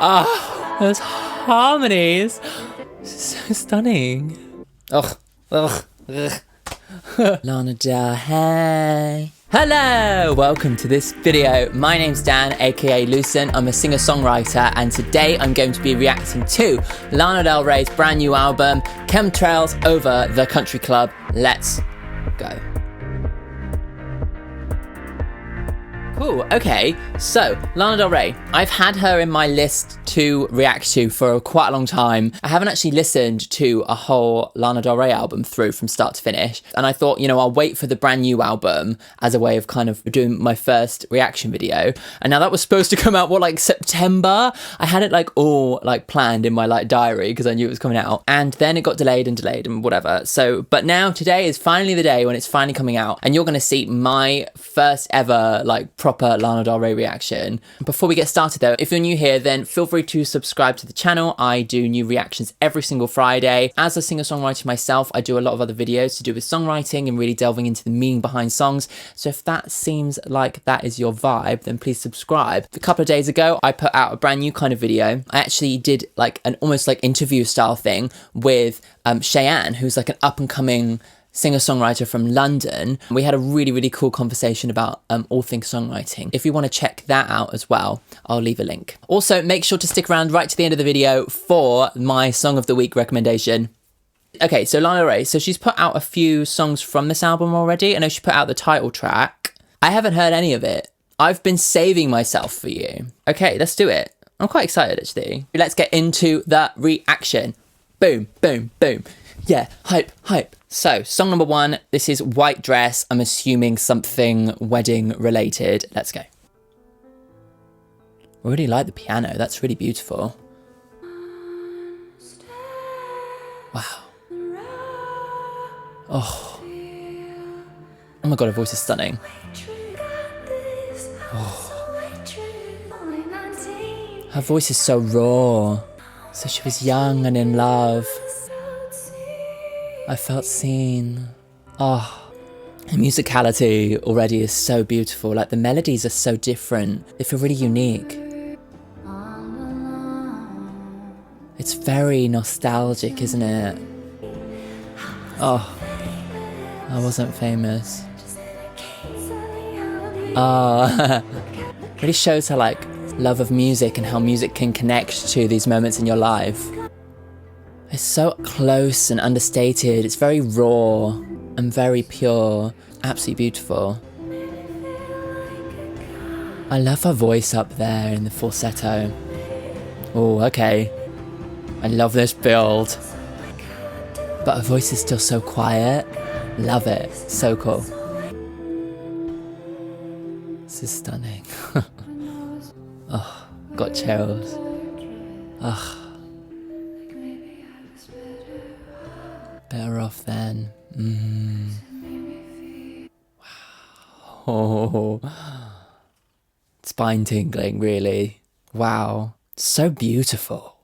Ah, those harmonies. So stunning. Ugh. Lana Del Rey. Hello, welcome to this video. My name's Dan, aka Lucen. I'm a singer-songwriter, and today I'm going to be reacting to Lana Del Rey's brand new album, Chemtrails Over the Country Club. Let's go. Cool, okay, so Lana Del Rey. I've had her in my list to react to for quite a long time. I haven't actually listened to a whole Lana Del Rey album through from start to finish, and I thought, you know, I'll wait for the brand new album as a way of kind of doing my first reaction video. And now that was supposed to come out, what, like September? I had it all planned in my diary because I knew it was coming out, and then it got delayed and whatever. So, but now today is finally the day when it's finally coming out, and you're gonna see my first ever proper Lana Del Rey reaction. Before we get started though, if you're new here, then feel free to subscribe to the channel. I do new reactions every single Friday. As a singer-songwriter myself, I do a lot of other videos to do with songwriting and really delving into the meaning behind songs. So if that seems like that is your vibe, then please subscribe. A couple of days ago, I put out a brand new kind of video. I actually did an almost interview style thing with Cheyenne, who's an up-and-coming singer-songwriter from London. We had a really cool conversation about all things songwriting. If you want to check that out as well, I'll leave a link. Also, make sure to stick around right to the end of the video for my Song of the Week recommendation. Okay, so Lana Del Rey. So she's put out a few songs from this album already. I know she put out the title track. I haven't heard any of it. I've been saving myself for you. Okay, let's do it. I'm quite excited actually. Let's get into the reaction. Boom, boom, boom. Yeah, hype. So, song number 1, this is White Dress. I'm assuming something wedding related. Let's go. I really like the piano. That's really beautiful. Wow. Oh. Oh my god, her voice is stunning. Oh. Her voice is so raw. So she was young and in love. I felt seen. Oh, the musicality already is so beautiful. The melodies are so different. They feel really unique. It's very nostalgic, isn't it? Oh, I wasn't famous. Oh, really shows her love of music and how music can connect to these moments in your life. It's so close and understated. It's very raw and very pure. Absolutely beautiful. I love her voice up there in the falsetto. Oh, okay. I love this build. But her voice is still so quiet. Love it. So cool. This is stunning. Oh, got chills. Ugh. Better off then. Wow. Oh. Spine tingling, really. Wow. So beautiful.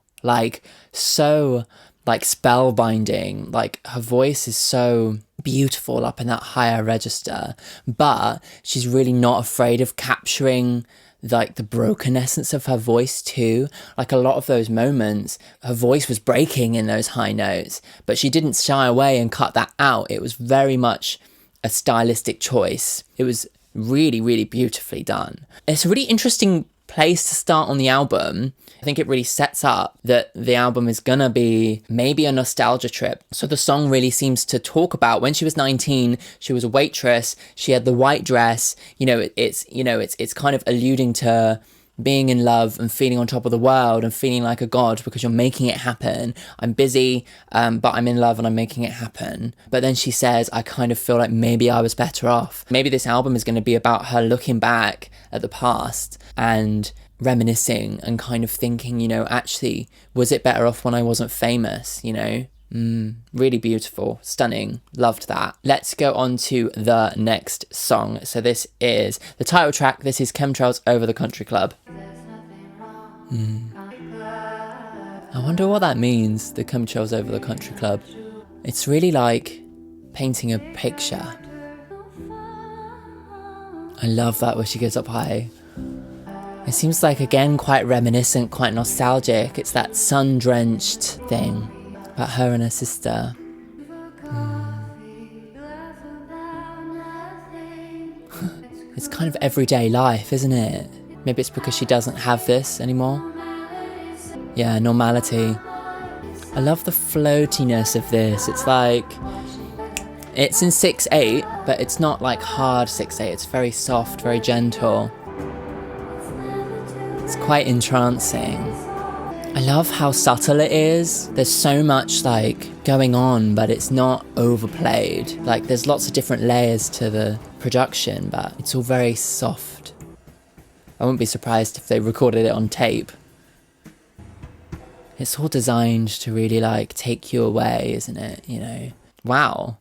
So spellbinding. Her voice is so beautiful up in that higher register, but she's really not afraid of capturing the broken essence of her voice too. A lot of those moments, her voice was breaking in those high notes, but she didn't shy away and cut that out. It was very much a stylistic choice. It was really beautifully done. It's a really interesting place to start on the album. I think it really sets up that the album is gonna be maybe a nostalgia trip. So the song really seems to talk about when she was 19, she was a waitress, she had the white dress, it's kind of alluding to being in love and feeling on top of the world and feeling like a god because you're making it happen. I'm busy, but I'm in love and I'm making it happen. But then she says, I kind of feel like maybe I was better off. Maybe this album is going to be about her looking back at the past and reminiscing and kind of thinking, actually, was it better off when I wasn't famous, Really beautiful, stunning, loved that. Let's go on to the next song. So this is the title track. This is Chemtrails Over the Country Club. I wonder what that means, the Chemtrails Over the Country Club. It's really like painting a picture. I love that where she gets up high. It seems like, again, quite reminiscent, quite nostalgic. It's that sun-drenched thing about her and her sister. It's kind of everyday life, isn't it? Maybe it's because she doesn't have this anymore. Yeah, normality. I love the floatiness of this. It's like, it's in 6/8, but it's not like hard 6/8. It's very soft, very gentle. It's quite entrancing. I love how subtle it is. There's so much like going on, but it's not overplayed. Like there's lots of different layers to the production, but it's all very soft. I wouldn't be surprised if they recorded it on tape. It's all designed to really like take you away, isn't it? You know, wow.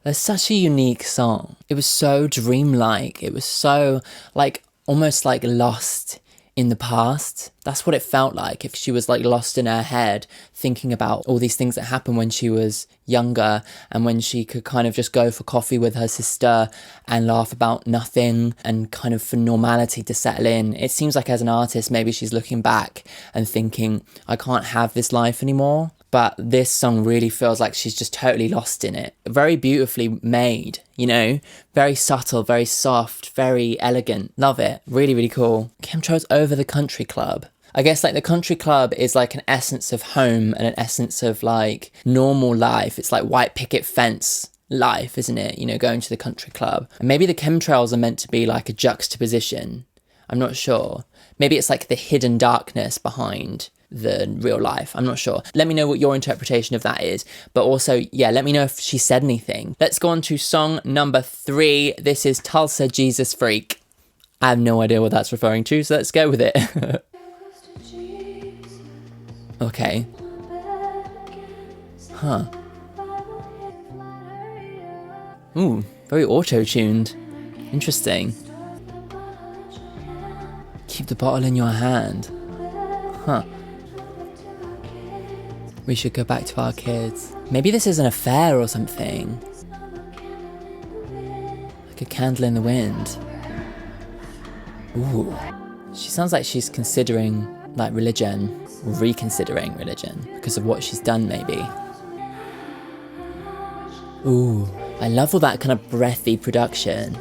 That's such a unique song. It was so dreamlike. It was so like almost like lost in the past. That's what it felt like, if she was like lost in her head thinking about all these things that happened when she was younger, and when she could kind of just go for coffee with her sister and laugh about nothing, and kind of for normality to settle in. It seems like as an artist, maybe she's looking back and thinking, I can't have this life anymore. But this song really feels like she's just totally lost in it. Very beautifully made, you know? Very subtle, very soft, very elegant. Love it. Really, really cool. Chemtrails over the country club. I guess like the country club is like an essence of home and an essence of like normal life. It's like white picket fence life, isn't it? You know, going to the country club. And maybe the chemtrails are meant to be like a juxtaposition. I'm not sure. Maybe it's like the hidden darkness behind the real life. I'm not sure. Let me know what your interpretation of that is. But also, yeah, let me know if she said anything. Let's go on to song number 3. This is Tulsa, Jesus Freak. I have no idea what that's referring to, so let's go with it. Okay. Huh. Ooh, very auto-tuned. Interesting. Keep the bottle in your hand. Huh. We should go back to our kids. Maybe this is an affair or something. Like a candle in the wind. Ooh. She sounds like she's considering like religion, or reconsidering religion, because of what she's done maybe. Ooh, I love all that kind of breathy production.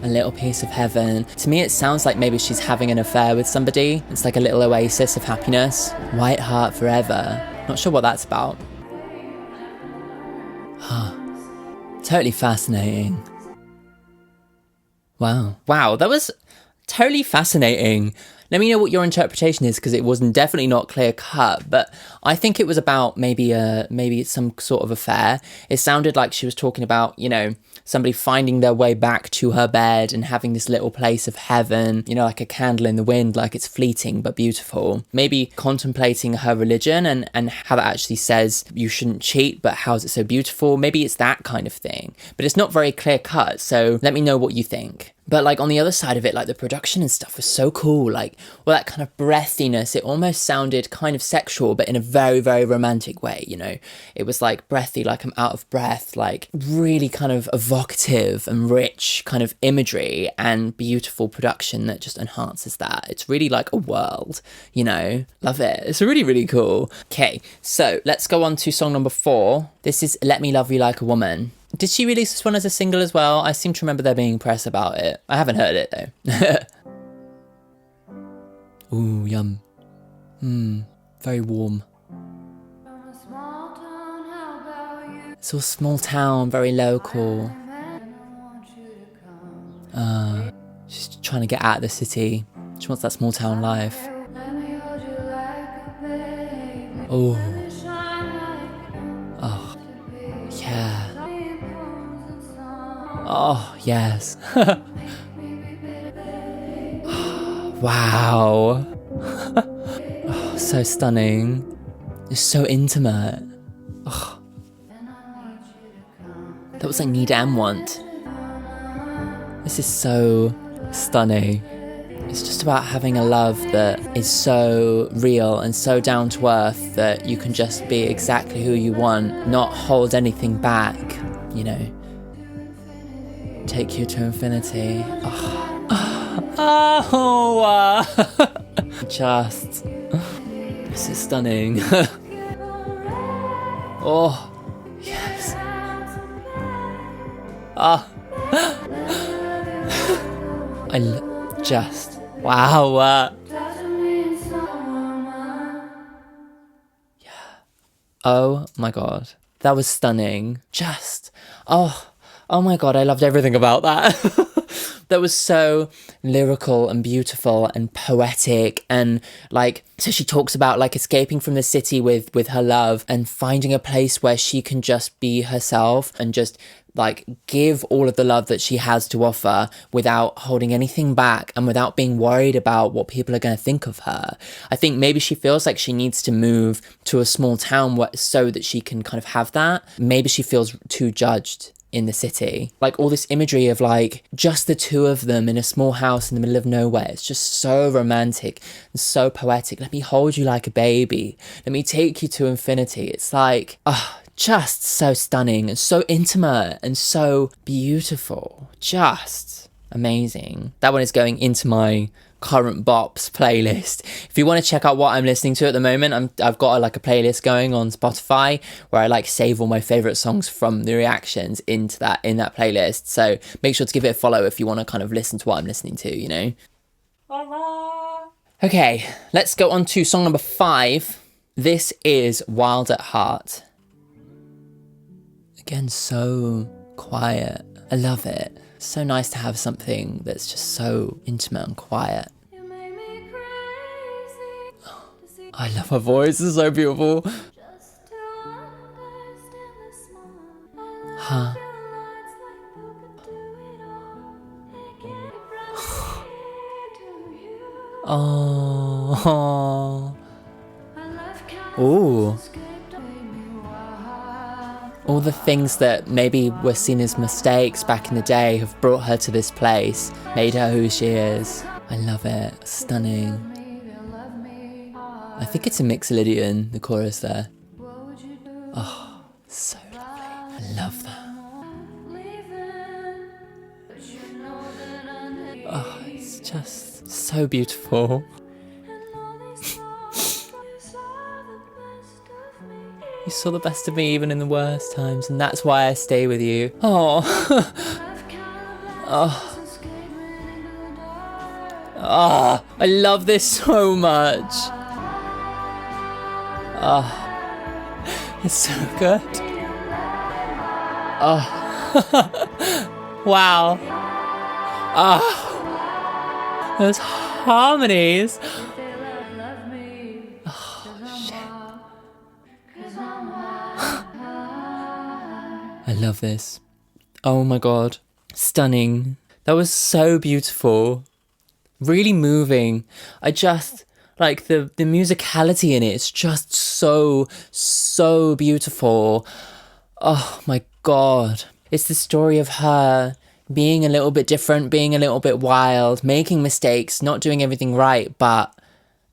A little piece of heaven. To me, it sounds like maybe she's having an affair with somebody. It's like a little oasis of happiness. White heart forever. Not sure what that's about. Totally fascinating. Wow. Wow, that was totally fascinating. Let me know what your interpretation is, because it was definitely not clear cut, but I think it was about maybe some sort of affair. It sounded like she was talking about, you know, somebody finding their way back to her bed and having this little place of heaven, you know, like a candle in the wind, like it's fleeting but beautiful. Maybe contemplating her religion and how that actually says you shouldn't cheat, but how is it so beautiful? Maybe it's that kind of thing, but it's not very clear cut, so let me know what you think. But like on the other side of it, like the production and stuff was so cool. Like, well, that kind of breathiness, it almost sounded kind of sexual, but in a very, very romantic way, you know? It was like breathy, like I'm out of breath, like really kind of evocative and rich kind of imagery and beautiful production that just enhances that. It's really like a world, you know? Love it. It's really, really cool. Okay, so let's go on to song number 4. This is Let Me Love You Like a Woman. Did she release this one as a single as well? I seem to remember there being press about it. I haven't heard it though. Ooh, yum. Very warm. It's all small town, very local. She's trying to get out of the city. She wants that small town life. Oh. Oh. Yeah. Oh, yes. Wow. Oh, so stunning. It's so intimate. Oh. That was like Need and Want. This is so stunning. It's just about having a love that is so real and so down to earth that you can just be exactly who you want, not hold anything back, you know. Take you to infinity. Oh. Oh, just, this is stunning. Oh, yes. Oh, just, wow. Oh my god, that was stunning. Just, oh my god, I loved everything about that. That was so lyrical and beautiful and poetic, and like, so she talks about like escaping from the city with her love and finding a place where she can just be herself and just like give all of the love that she has to offer without holding anything back and without being worried about what people are going to think of her. I think maybe she feels like she needs to move to a small town so that she can kind of have that. Maybe she feels too judged in the city. Like all this imagery of like just the two of them in a small house in the middle of nowhere. It's just so romantic and so poetic. Let me hold you like a baby. Let me take you to infinity. It's like, just so stunning and so intimate and so beautiful. Just amazing. That one is going into my current bops playlist. If you want to check out what I'm listening to at the moment, I've got a playlist going on Spotify where I like save all my favorite songs from the reactions into that playlist. So make sure to give it a follow if you want to kind of listen to what I'm listening to, you know. Okay, let's go on to song number 5. This is Wild at Heart. Again, so quiet. I love it. So nice to have something that's just so intimate and quiet. I love her voice, it's so beautiful. Huh. Oh. Ooh. All the things that maybe were seen as mistakes back in the day have brought her to this place, made her who she is. I love it. Stunning. I think it's a Mixolydian, the chorus there. Oh, so lovely. I love that. Oh, it's just so beautiful. You saw the best of me even in the worst times, and that's why I stay with you. Oh. Oh, I love this so much. Oh, it's so good. Oh. Wow. Oh. Those harmonies. I love this. Oh my god. Stunning. That was so beautiful. Really moving. I just, like, the musicality in it is just so beautiful. Oh my god. It's the story of her being a little bit different, being a little bit wild, making mistakes, not doing everything right, but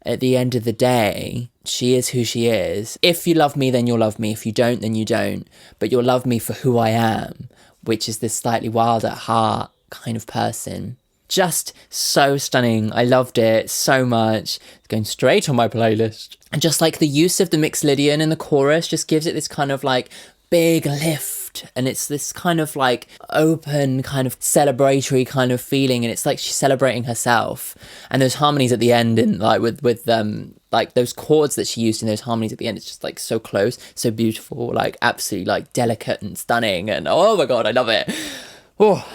at the end of the day, she is who she is. If you love me, then you'll love me. If you don't, then you don't. But you'll love me for who I am, which is this slightly wild at heart kind of person. Just so stunning. I loved it so much. It's going straight on my playlist. And just like the use of the Mixolydian in the chorus just gives it this kind of like big lift. And it's this kind of like open kind of celebratory kind of feeling, and it's like she's celebrating herself. And those harmonies at the end, and like with like those chords that she used in those harmonies at the end, it's just like so close, so beautiful, like absolutely like delicate and stunning, and oh my god, I love it. Oh.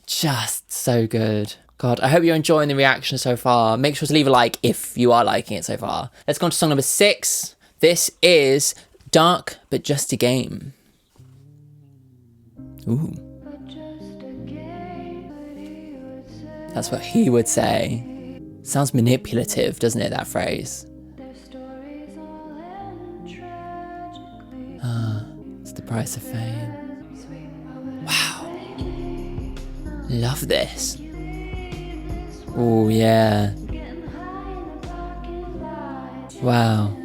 Just so good. God, I hope you're enjoying the reaction so far. Make sure to leave a like if you are liking it so far. Let's go on to song number 6. This is Dark But Just a Game. Ooh. That's what he would say. Sounds manipulative, doesn't it, that phrase? It's the price of fame. Wow. Love this. Oh, yeah. Wow.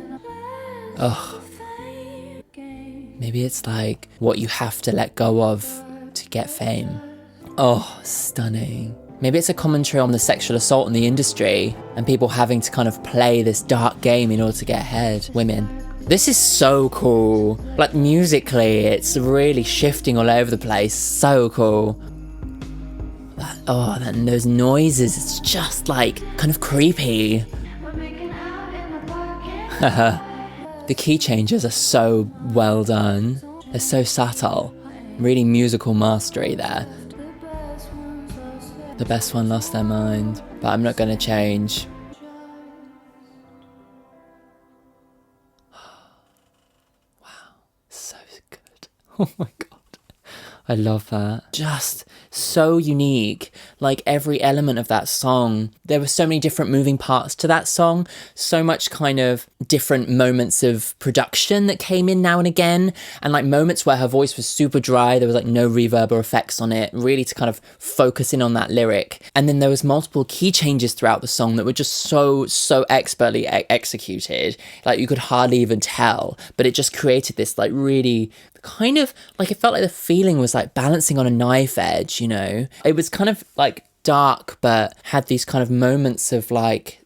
Oh. Maybe it's like what you have to let go of to get fame. Oh, stunning. Maybe it's a commentary on the sexual assault in the industry and people having to kind of play this dark game in order to get ahead, women. This is so cool. Like musically, it's really shifting all over the place. So cool. Those noises, it's just like kind of creepy. The key changes are so well done. They're so subtle. Really musical mastery there. The best one lost their mind, but I'm not going to change. Wow, so good. Oh my god. I love that. Just so unique. Like every element of that song. There were so many different moving parts to that song. So much kind of different moments of production that came in now and again. And like moments where her voice was super dry. There was like no reverb or effects on it. Really to kind of focus in on that lyric. And then there was multiple key changes throughout the song that were just so expertly executed. Like you could hardly even tell. But it just created this like really kind of like, it felt like the feeling was like balancing on a knife edge, you know? It was kind of like dark, but had these kind of moments of like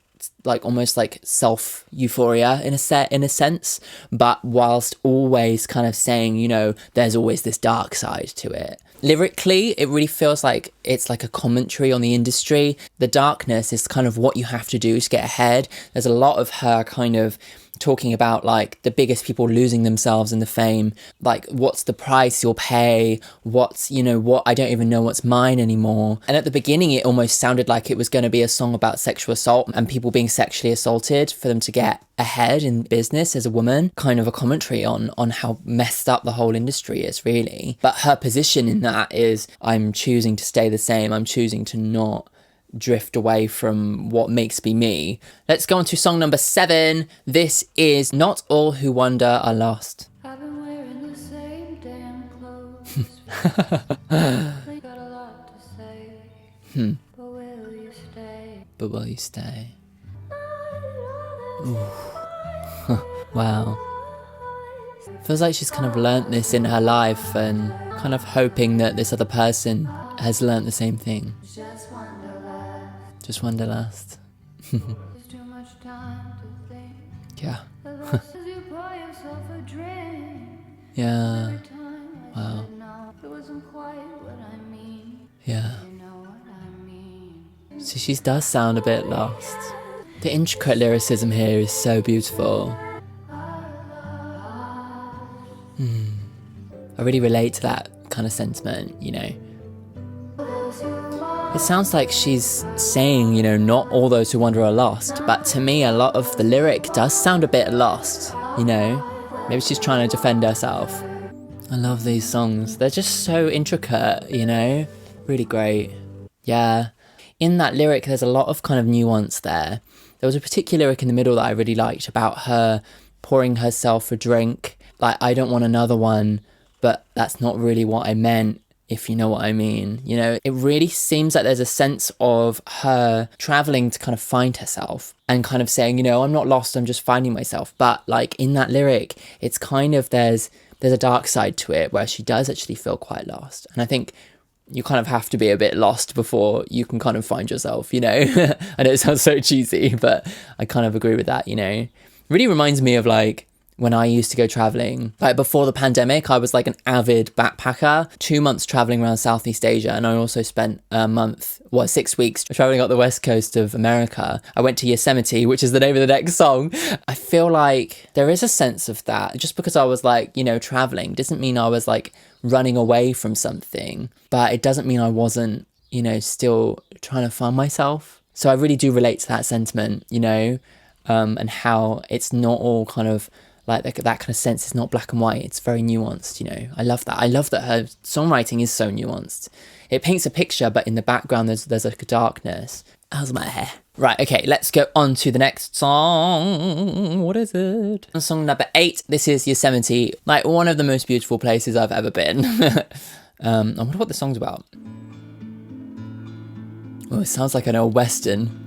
almost like self euphoria in a sense, but whilst always kind of saying, you know, there's always this dark side to it. Lyrically, it really feels like it's like a commentary on the industry. The darkness is kind of what you have to do to get ahead. There's a lot of her kind of talking about like the biggest people losing themselves in the fame, like what's the price you'll pay, what's, you know, what, I don't even know what's mine anymore. And at the beginning it almost sounded like it was going to be a song about sexual assault and people being sexually assaulted for them to get ahead in business as a woman, kind of a commentary on how messed up the whole industry is really. But her position in that is, I'm choosing to stay the same, I'm choosing to not drift away from what makes me me. Let's go on to song number 7. This is Not All Who Wander Are Lost. I've been wearing the same damn clothes. Got a lot to say. But will you stay? But will you stay? Wow. Feels like she's kind of learnt this in her life and kind of hoping that this other person has learnt the same thing. Just wanderlust. Yeah. Yeah. Wow. Yeah. So she does sound a bit lost. The intricate lyricism here is so beautiful. I really relate to that kind of sentiment, you know. It sounds like she's saying, you know, not all those who wander are lost, but to me a lot of the lyric does sound a bit lost, you know? Maybe she's trying to defend herself. I love these songs. They're just so intricate, you know? Really great. Yeah. In that lyric, there's a lot of kind of nuance there. There was a particular lyric in the middle that I really liked about her pouring herself a drink. Like, I don't want another one, but that's not really what I meant, if you know what I mean. You know, it really seems like there's a sense of her traveling to kind of find herself and kind of saying, you know, I'm not lost, I'm just finding myself. But like in that lyric, it's kind of, there's a dark side to it where she does actually feel quite lost. And I think you kind of have to be a bit lost before you can kind of find yourself, you know. I know it sounds so cheesy, but I kind of agree with that, you know. It really reminds me of like when I used to go traveling, like before the pandemic, I was like an avid backpacker, 2 months traveling around Southeast Asia. And I also spent 6 weeks traveling up the west coast of America. I went to Yosemite, which is the name of the next song. I feel like there is a sense of that. Just because I was like, you know, traveling doesn't mean I was like running away from something, but it doesn't mean I wasn't, you know, still trying to find myself. So I really do relate to that sentiment, you know, and how it's not all kind of like that kind of sense is not black and white. It's very nuanced, you know. I love that. I love that her songwriting is so nuanced. It paints a picture, but in the background there's like a darkness. How's my hair? Right, okay, let's go on to the next song. What is it? Song number 8. This is Yosemite, like one of the most beautiful places I've ever been. I wonder what the song's about. Oh, it sounds like an old western.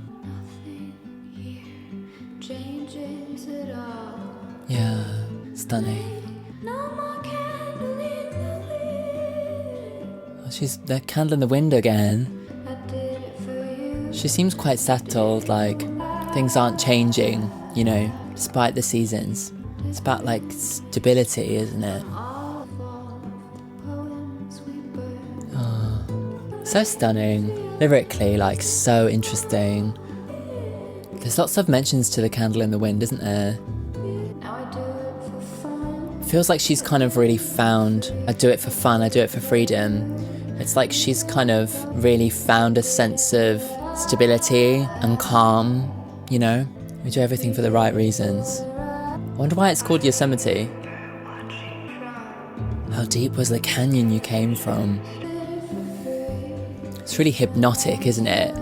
Yeah, stunning. Oh, she's the candle in the wind again. She seems quite settled, like things aren't changing, you know, despite the seasons. It's about like stability, isn't it? Oh, so stunning. Lyrically, like so interesting. There's lots of mentions to the candle in the wind, isn't there? Feels like she's kind of really found, I do it for fun, I do it for freedom. It's like she's kind of really found a sense of stability and calm, you know? We do everything for the right reasons. I wonder why it's called Yosemite. How deep was the canyon you came from? It's really hypnotic, isn't it?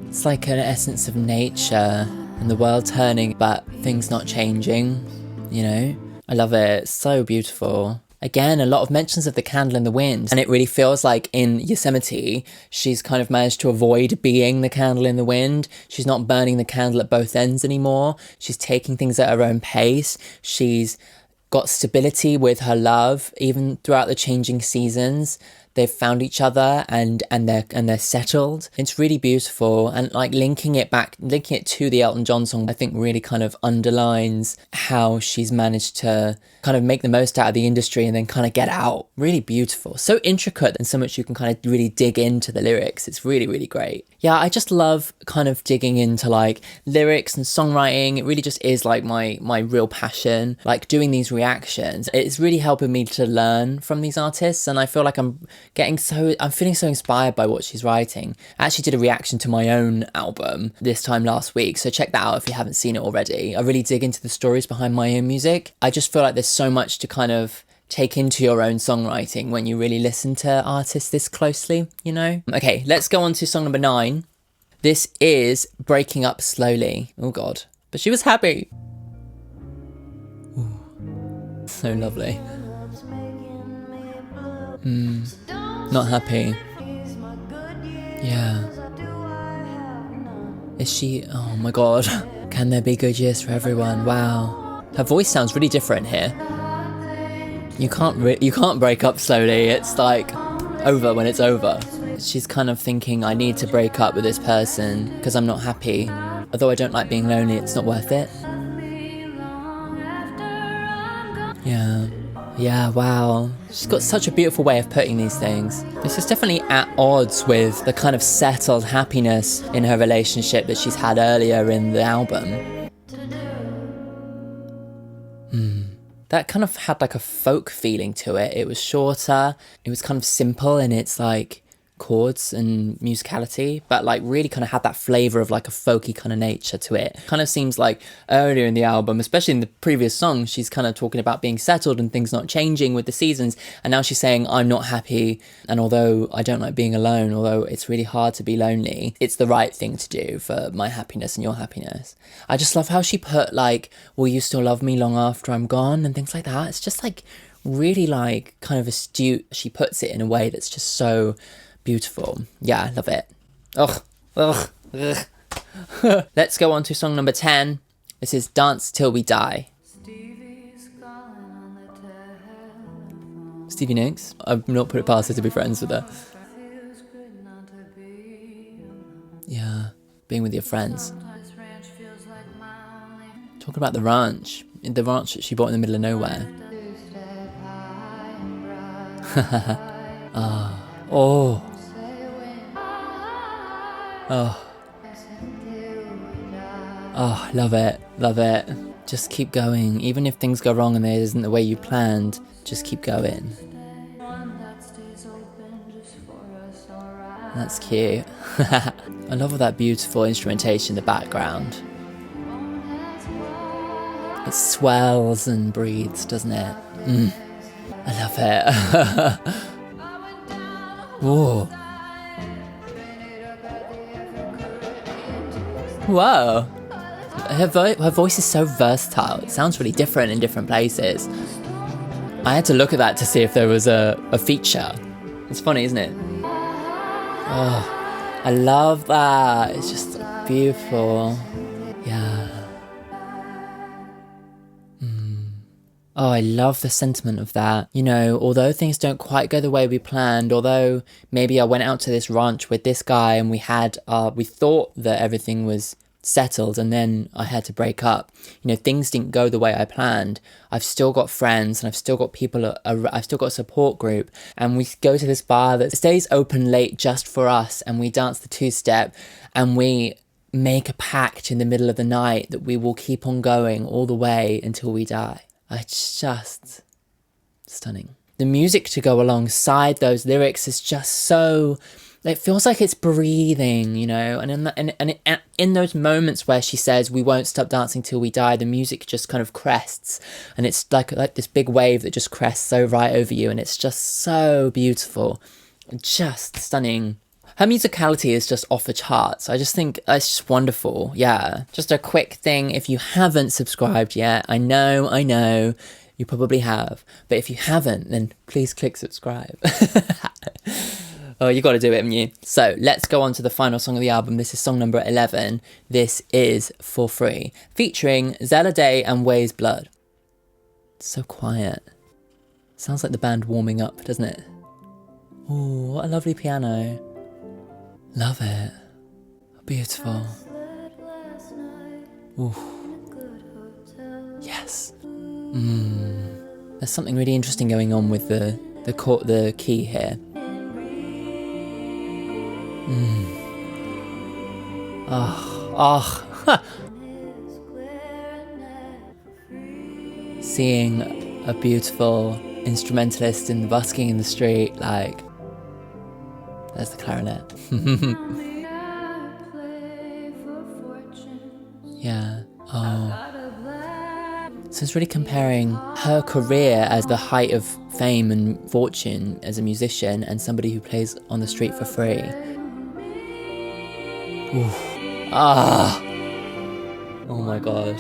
It's like an essence of nature and the world turning, but things not changing, you know? I love it. It's so beautiful. Again, a lot of mentions of the candle in the wind. And it really feels like in Yosemite, she's kind of managed to avoid being the candle in the wind. She's not burning the candle at both ends anymore. She's taking things at her own pace. She's got stability with her love, even throughout the changing seasons. They've found each other and they're settled. It's really beautiful, and like linking it to the Elton John song, I think really kind of underlines how she's managed to kind of make the most out of the industry and then kind of get out. Really beautiful, so intricate, and so much you can kind of really dig into the lyrics. It's really, really great. Yeah, I just love kind of digging into like lyrics and songwriting. It really just is like my real passion. Like doing these reactions, it's really helping me to learn from these artists, and I feel like I'm feeling so inspired by what she's writing. I actually did a reaction to my own album this time last week, so check that out if you haven't seen it already. I really dig into the stories behind my own music. I just feel like there's so much to kind of take into your own songwriting when you really listen to artists this closely, you know? Okay, let's go on to song number 9. This is Breaking Up Slowly. Oh God, but she was happy. Ooh. So lovely. Not happy. Yeah. Is she? Oh my God. Can there be good years for everyone? Wow. Her voice sounds really different here. You can't break up slowly. It's like over when it's over. She's kind of thinking, I need to break up with this person because I'm not happy. Although I don't like being lonely, it's not worth it. Yeah, wow. She's got such a beautiful way of putting these things. This is definitely at odds with the kind of settled happiness in her relationship that she's had earlier in the album. That kind of had like a folk feeling to it. It was shorter, it was kind of simple in its like chords and musicality, but like really kind of had that flavour of like a folky kind of nature to it. Kind of seems like earlier in the album, especially in the previous song, she's kind of talking about being settled and things not changing with the seasons, and now she's saying I'm not happy, and although I don't like being alone, although it's really hard to be lonely, it's the right thing to do for my happiness and your happiness. I just love how she put like, will you still love me long after I'm gone, and things like that. It's just like really like kind of astute. She puts it in a way that's just so beautiful. Yeah, I love it. Ugh. Let's go on to song number 10. This is Dance Till We Die. Stevie Nicks. I've not put it past her to be friends with her. Yeah, being with your friends. Talking about the ranch that she bought in the middle of nowhere. Oh. Love it. Just keep going. Even if things go wrong and it isn't the way you planned, just keep going. That's cute. I love all that beautiful instrumentation in the background. It swells and breathes, doesn't it? I love it. Whoa. Whoa. Her voice is so versatile. It sounds really different in different places. I had to look at that to see if there was a feature. It's funny, isn't it? Oh, I love that. It's just beautiful. Yeah. Oh, I love the sentiment of that. You know, although things don't quite go the way we planned, although maybe I went out to this ranch with this guy and we thought that everything was settled and then I had to break up. You know, things didn't go the way I planned. I've still got friends and I've still got people, I've still got a support group, and we go to this bar that stays open late just for us, and we dance the two-step, and we make a pact in the middle of the night that we will keep on going all the way until we die. It's just stunning. The music to go alongside those lyrics is just so... It feels like it's breathing, you know, and in those moments where she says, we won't stop dancing till we die, the music just kind of crests, and it's like this big wave that just crests so right over you, and it's just so beautiful, just stunning. Her musicality is just off the charts. I just think it's just wonderful. Yeah. Just a quick thing, if you haven't subscribed yet, I know, you probably have, but if you haven't, then please click subscribe. Oh, you got to do it, haven't you? So let's go on to the final song of the album. This is song number 11. This is For Free, featuring Zella Day and Ways Blood. It's so quiet. Sounds like the band warming up, doesn't it? Oh, what a lovely piano. Love it. Beautiful. Ooh. Yes. There's something really interesting going on with the key here. Seeing a beautiful instrumentalist busking in the street, like, there's the clarinet. Yeah. Oh. So it's really comparing her career as the height of fame and fortune as a musician and somebody who plays on the street for free. Ooh. Ah. Oh my god.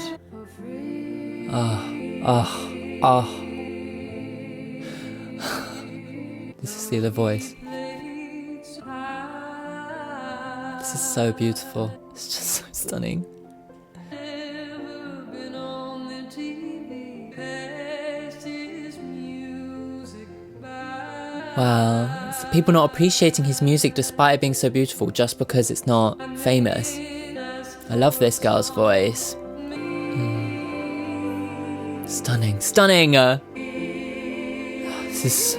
This is the other voice. This is so beautiful. It's just so stunning. Wow, it's people not appreciating his music despite it being so beautiful just because it's not famous. I love this girl's voice. Stunning, stunning! This is...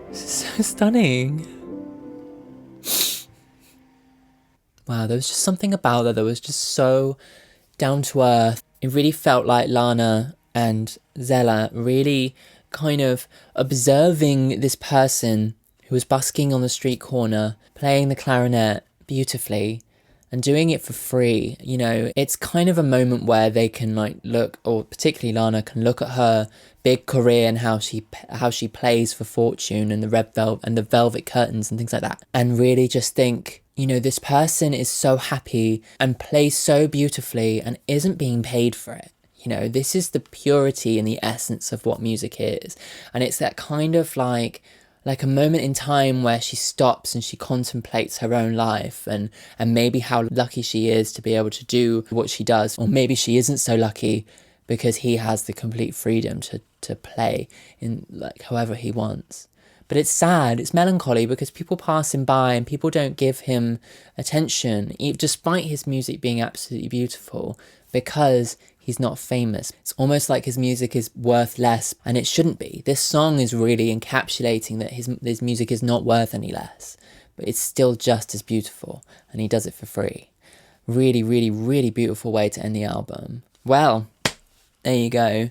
This is so stunning. Wow, there was just something about that was just so down to earth. It really felt like Lana and Zella really kind of observing this person who was busking on the street corner, playing the clarinet beautifully and doing it for free. You know, it's kind of a moment where they can like look, or particularly Lana can look at her big career and how she plays for fortune and the red velvet and the velvet curtains and things like that, and really just think, you know, this person is so happy and plays so beautifully and isn't being paid for it. You know, this is the purity and the essence of what music is. And it's that kind of like a moment in time where she stops and she contemplates her own life and maybe how lucky she is to be able to do what she does. Or maybe she isn't so lucky because he has the complete freedom to play in like however he wants. But it's sad, it's melancholy because people pass him by and people don't give him attention, despite his music being absolutely beautiful, because he's not famous. It's almost like his music is worth less, and it shouldn't be. This song is really encapsulating that his music is not worth any less, but it's still just as beautiful, and he does it for free. Really, really, really beautiful way to end the album. Well, there you go.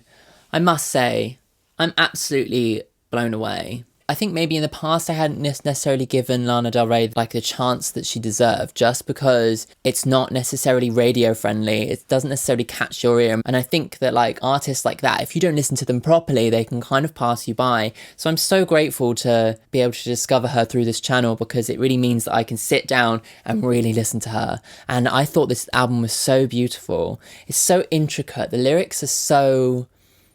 I must say, I'm absolutely blown away. I think maybe in the past I hadn't necessarily given Lana Del Rey like the chance that she deserved, just because it's not necessarily radio friendly. It doesn't necessarily catch your ear. And I think that like artists like that, if you don't listen to them properly, they can kind of pass you by. So I'm so grateful to be able to discover her through this channel, because it really means that I can sit down and really listen to her. And I thought this album was so beautiful. It's so intricate. The lyrics are so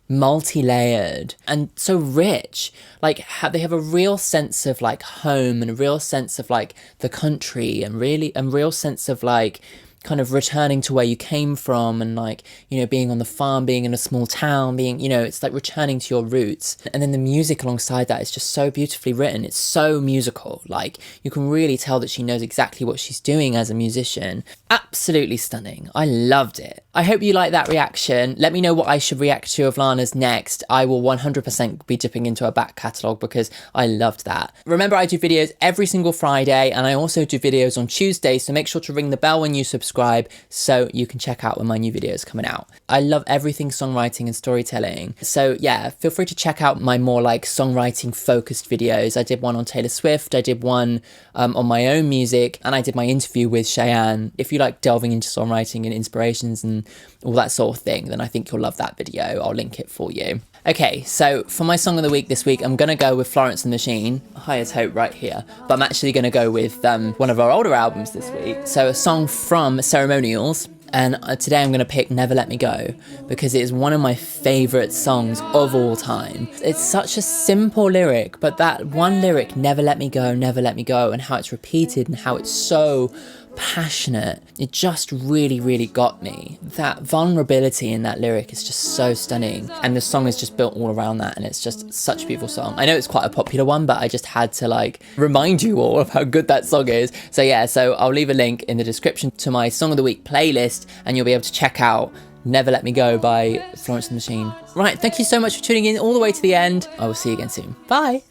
multi-layered and so rich. Like they have a real sense of like home and a real sense of like the country and real sense of like kind of returning to where you came from, and like, you know, being on the farm, being in a small town, being, you know, it's like returning to your roots. And then the music alongside that is just so beautifully written. It's so musical. Like, you can really tell that she knows exactly what she's doing as a musician. Absolutely stunning. I loved it. I hope you like that reaction. Let me know what I should react to of Lana's next. I will 100% be dipping into her back catalogue because I loved that. Remember, I do videos every single Friday, and I also do videos on Tuesday, so make sure to ring the bell when you subscribe so you can check out when my new video is coming out. I love everything songwriting and storytelling. So yeah, feel free to check out my more like songwriting focused videos. I did one on Taylor Swift, I did one on my own music, and I did my interview with Cheyenne. If you like delving into songwriting and inspirations and all that sort of thing, then I think you'll love that video. I'll link it for you. Okay, so for my song of the week this week, I'm going to go with Florence and the Machine, High as Hope right here, but I'm actually going to go with one of our older albums this week. So a song from Ceremonials, and today I'm going to pick Never Let Me Go, because it is one of my favourite songs of all time. It's such a simple lyric, but that one lyric, never let me go, and how it's repeated and how it's so passionate, it just really, really got me. That vulnerability in that lyric is just so stunning, and the song is just built all around that, and it's just such a beautiful song. I know it's quite a popular one, but I just had to like remind you all of how good that song is. So yeah, so I'll leave a link in the description to my Song of the Week playlist, and you'll be able to check out Never Let Me Go by Florence and the Machine. Right, thank you so much for tuning in all the way to the end. I will see you again soon. Bye!